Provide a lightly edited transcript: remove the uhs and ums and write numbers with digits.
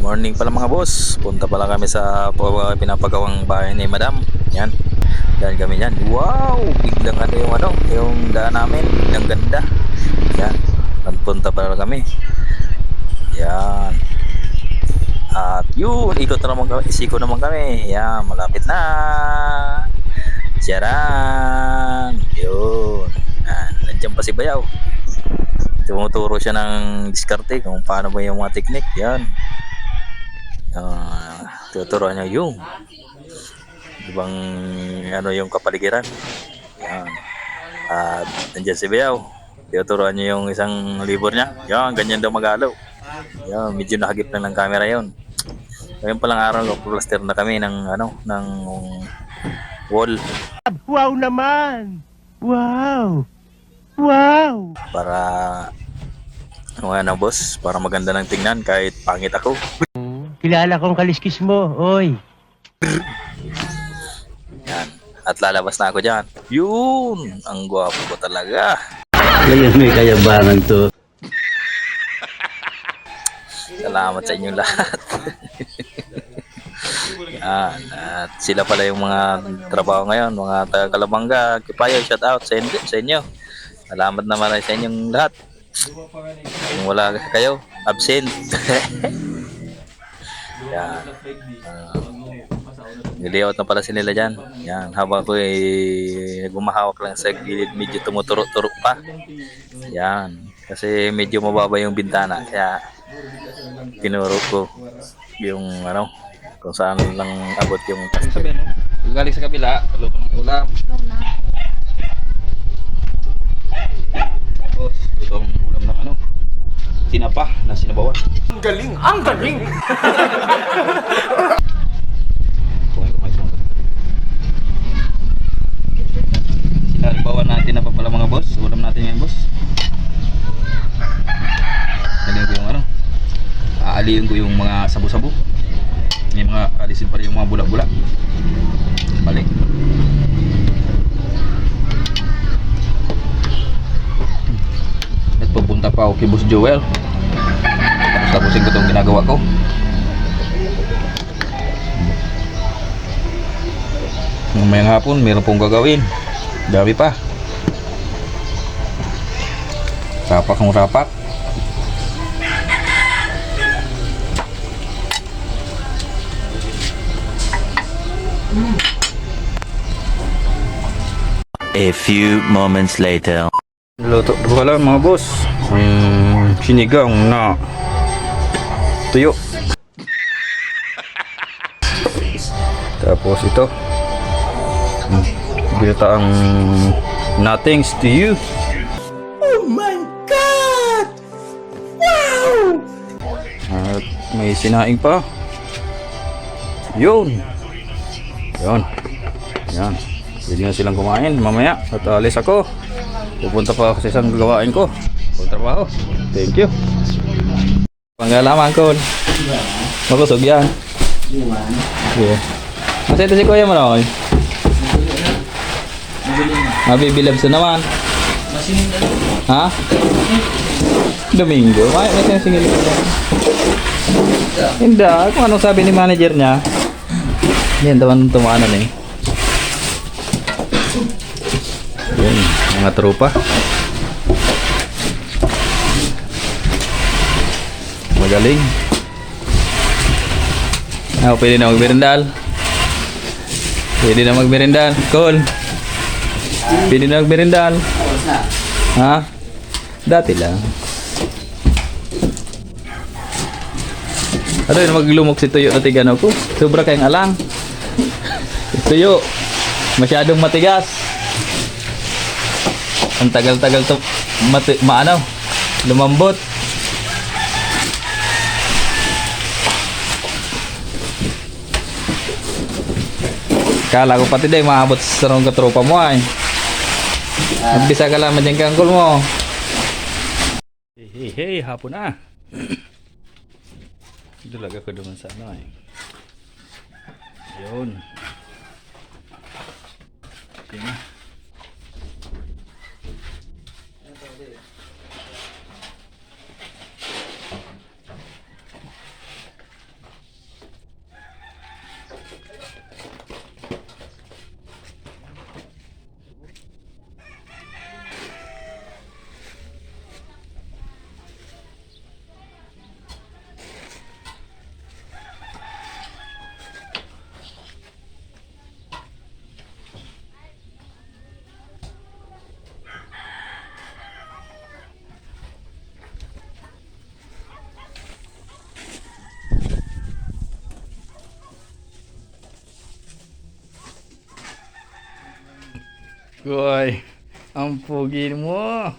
Morning pala mga boss. Punta pala kami sa pinapagawang bahay ni Madam. Yan. Dahil kami yan. Wow! Biglang yung daan namin. Biglang ganda. Yan. Nagpunta pala kami. Yan. At yun, ikot na naman kami. Isiko naman kami. Yan, malapit na. Tiyaran. Yun. Yan. Nandiyan pa si Bayaw. Tumuturo siya ng diskarte kung paano ba yung mga teknik. Yan. Tuturuan niya yung ibang yung kapaligiran. Yan. At nandiyan si Bayaw. Tuturuan niya yung isang libur niya. Yan, ganyan daw magalaw. Yan, medyo nakagip lang ng camera yon. Ngayon palang araw, plaster na kami ng ng wall. Wow naman! Wow! Wow! Para boss, para maganda ng tingnan kahit pangit ako. Kilala kong kaliskis mo, oy. Yan. At lalabas na ako dyan. Yun! Ang gwapo ko talaga. Ngayon may kayabangan to. Salamat sa inyong lahat. Yan. At sila pala yung mga trabaho ngayon, mga taga Kalabanga, Kipayo, shout out sa inyo. Salamat naman sa inyong lahat. Kung wala kayo, absent. Yan. Niliawat na pala sila dyan. Yan. Habang ako gumahawak lang sa gilid, medyo tumuturo-turo pa. Yan. Kasi medyo mababa yung bintana. Kaya tinuro ko yung kung saan lang abot yung sabi galing sa kabila, luto ng ulam. Tapos, luto ng ulam ng tinapa na sinabawan. Ang galing! Ang galing! Sinabawan natin na pa pala mga boss. Ulam natin ngayon boss. Galing ko yung aaliin ko yung mga sabu-sabu. May mga alisin pa rin yung mga bulak-bulak. Balik. At pupunta pa ako kay Boss Joel. Tapos tapusin ko itong ginagawa ko. Ngamayang hapon, meron pong gagawin. Dami pa. Rapak ng rapak. A few moments later. Luto ko pala mga boss. Sinigang na tuyo. Tapos ito. Binataang nothings to you. Oh my God! Wow! At may sinaing pa. Yun. Yun. Yan. Pwede na silang kumain mamaya. At alis ako. Pupunta pa ako sa isang gawain ko. Pagtrabaho. Thank you. Panggalaman ko. Makusog yan. Okay. Masaya ito si Kuya mo na. Mabibilab sa naman. Ha? Domingo. May singil ko. Hindi. Kung anong sabi ni manager niya. Yan taman tumaano na eh. Yan, mga tropa. Magaling. Pwede na magmerendal. Pwede na magmerendal. Cool. Pwede na magmerendal. Ha? Dati lang. Ano yun, maglumok si Tuyo na tigano ko. Sobra kayong alang. Tuyo. Masyadong matigas. Ang tagal-tagal to lumambot. Kala ko pati day maabot sa sarong katropa mo ay. Nagbisa ka lang madyang kangkol mo. Hey, hapon na. Dalaga ko naman sa Yun. Okay na. Goy, ang pugi mo.